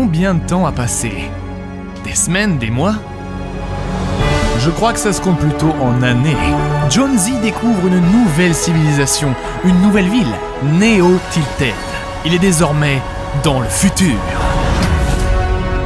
combien de temps a passé? Des semaines, des mois? Je crois que ça se compte plutôt en années. Jonesy découvre une nouvelle civilisation, une nouvelle ville, Neo Tilted. Il est désormais dans le futur.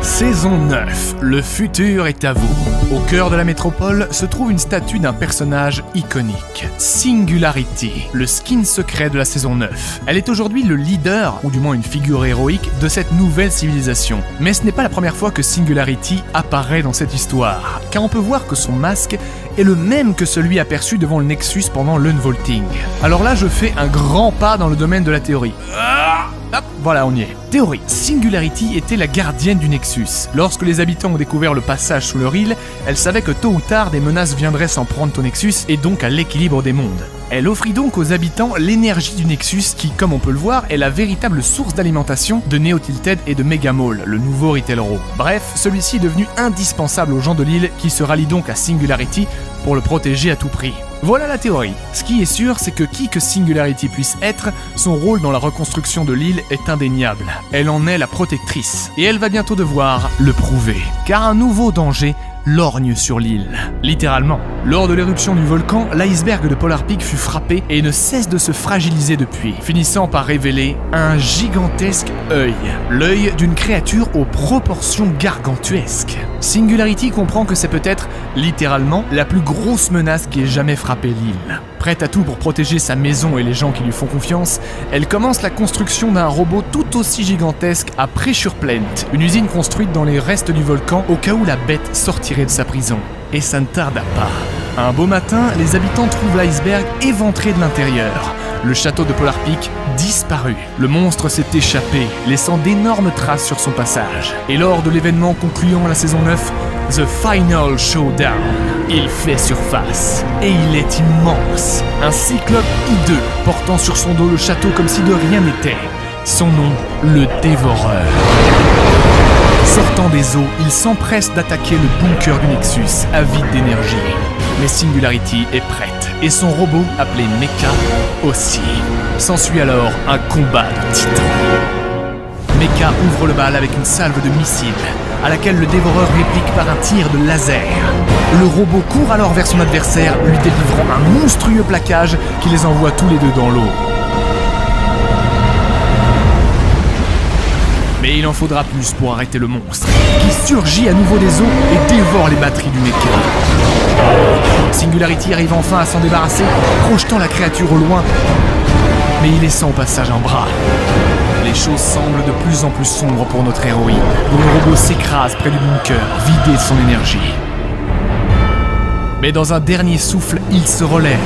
Saison 9, le futur est à vous. Au cœur de la métropole se trouve une statue d'un personnage iconique, Singularity, le skin secret de la saison 9. Elle est aujourd'hui le leader, ou du moins une figure héroïque, de cette nouvelle civilisation. Mais ce n'est pas la première fois que Singularity apparaît dans cette histoire, car on peut voir que son masque est le même que celui aperçu devant le Nexus pendant l'unvaulting. Alors là, je fais un grand pas dans le domaine de la théorie. Hop, voilà, on y est. Théorie. Singularity était la gardienne du Nexus. Lorsque les habitants ont découvert le passage sous leur île, elle savait que tôt ou tard des menaces viendraient s'en prendre au Nexus et donc à l'équilibre des mondes. Elle offrit donc aux habitants l'énergie du Nexus qui, comme on peut le voir, est la véritable source d'alimentation de Neo Tilted et de Mega Mall, le nouveau Retail Row. Bref, celui-ci est devenu indispensable aux gens de l'île qui se rallient donc à Singularity pour le protéger à tout prix. Voilà la théorie. Ce qui est sûr, c'est que qui que Singularity puisse être, son rôle dans la reconstruction de l'île est indéniable. Elle en est la protectrice. Et elle va bientôt devoir le prouver. Car un nouveau danger lorgne sur l'île. Littéralement. Lors de l'éruption du volcan, l'iceberg de Polar Peak fut frappé et ne cesse de se fragiliser depuis, finissant par révéler un gigantesque œil. L'œil d'une créature aux proportions gargantuesques. Singularity comprend que c'est peut-être, littéralement, la plus grosse menace qui ait jamais frappé l'île. Prête à tout pour protéger sa maison et les gens qui lui font confiance, elle commence la construction d'un robot tout aussi gigantesque à Pressure Plant, une usine construite dans les restes du volcan au cas où la bête sortirait de sa prison. Et ça ne tarda pas. Un beau matin, les habitants trouvent l'iceberg éventré de l'intérieur. Le château de Polar Peak disparu. Le monstre s'est échappé, laissant d'énormes traces sur son passage. Et lors de l'événement concluant la saison 9, The Final Showdown, il fait surface. Et il est immense. Un cyclope hideux, portant sur son dos le château comme si de rien n'était. Son nom, le Dévoreur. Sortant des eaux, il s'empresse d'attaquer le bunker du Nexus, avide d'énergie. Mais Singularity est prête, et son robot, appelé Mecha, aussi. S'ensuit alors un combat de titans. Mecha ouvre le bal avec une salve de missiles, à laquelle le Dévoreur réplique par un tir de laser. Le robot court alors vers son adversaire, lui délivrant un monstrueux plaquage qui les envoie tous les deux dans l'eau. Mais il en faudra plus pour arrêter le monstre, qui surgit à nouveau des eaux et dévore les batteries du Mecha. Singularity arrive enfin à s'en débarrasser, projetant la créature au loin, mais y laissant au passage un bras. Les choses semblent de plus en plus sombres pour notre héroïne, dont le robot s'écrase près du bunker, vidé de son énergie. Mais dans un dernier souffle, il se relève.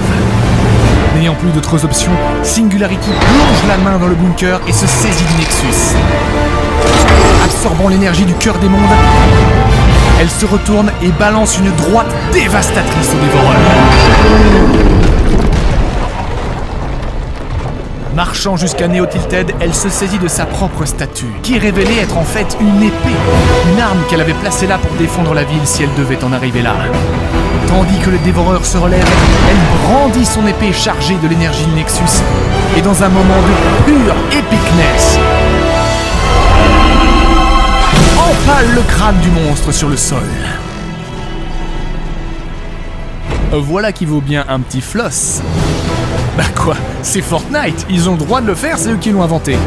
N'ayant plus d'autres options, Singularity plonge la main dans le bunker et se saisit du Nexus. Absorbant l'énergie du cœur des mondes, elle se retourne et balance une droite dévastatrice au Dévoreur. Marchant jusqu'à Neo Tilted, elle se saisit de sa propre statue, qui révélait être en fait une épée, une arme qu'elle avait placée là pour défendre la ville si elle devait en arriver là. Tandis que le Dévoreur se relève, elle brandit son épée chargée de l'énergie du Nexus, et dans un moment de pure epicness, empale le crâne du monstre sur le sol. Voilà qui vaut bien un petit floss. Bah quoi, c'est Fortnite, ils ont le droit de le faire, c'est eux qui l'ont inventé.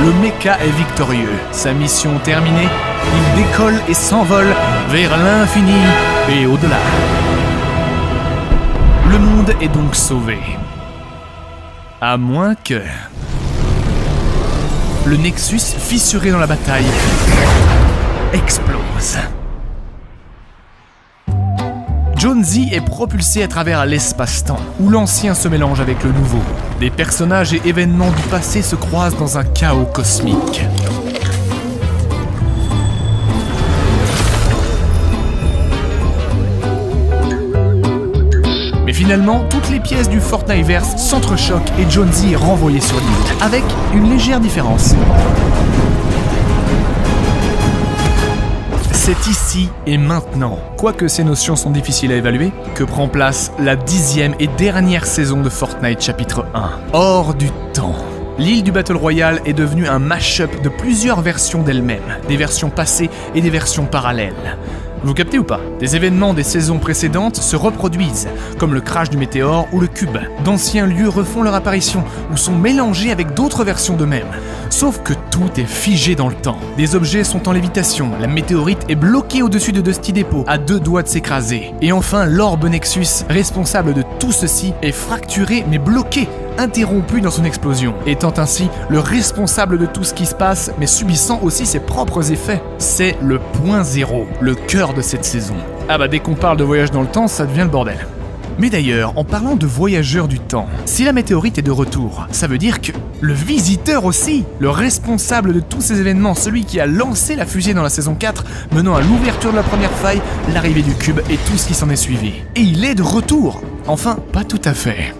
Le Mecha est victorieux, sa mission terminée, il décolle et s'envole vers l'infini et au-delà. Le monde est donc sauvé. À moins que... le Nexus, fissuré dans la bataille, explose. Jonesy est propulsé à travers l'espace-temps, où l'ancien se mélange avec le nouveau. Des personnages et événements du passé se croisent dans un chaos cosmique. Mais finalement, toutes les pièces du Fortniteverse s'entrechoquent et Jonesy est renvoyé sur l'île, avec une légère différence. C'est ici et maintenant, quoique ces notions sont difficiles à évaluer, que prend place la 10e et dernière saison de Fortnite chapitre 1, Hors du temps. L'île du Battle Royale est devenue un mash-up de plusieurs versions d'elle-même, des versions passées et des versions parallèles. Vous captez ou pas? Des événements des saisons précédentes se reproduisent, comme le crash du météore ou le cube. D'anciens lieux refont leur apparition ou sont mélangés avec d'autres versions d'eux-mêmes. Sauf que tout est figé dans le temps. Des objets sont en lévitation, la météorite est bloquée au-dessus de Dusty Depot, à 2 doigts de s'écraser. Et enfin, l'orbe Nexus, responsable de tout ceci, est fracturé mais bloqué, interrompu dans son explosion, étant ainsi le responsable de tout ce qui se passe, mais subissant aussi ses propres effets. C'est le point zéro, le cœur de cette saison. Ah bah dès qu'on parle de voyage dans le temps, ça devient le bordel. Mais d'ailleurs, en parlant de voyageurs du temps, si la météorite est de retour, ça veut dire que le visiteur aussi, le responsable de tous ces événements, celui qui a lancé la fusée dans la saison 4, menant à l'ouverture de la première faille, l'arrivée du cube et tout ce qui s'en est suivi. Et il est de retour. Enfin, pas tout à fait.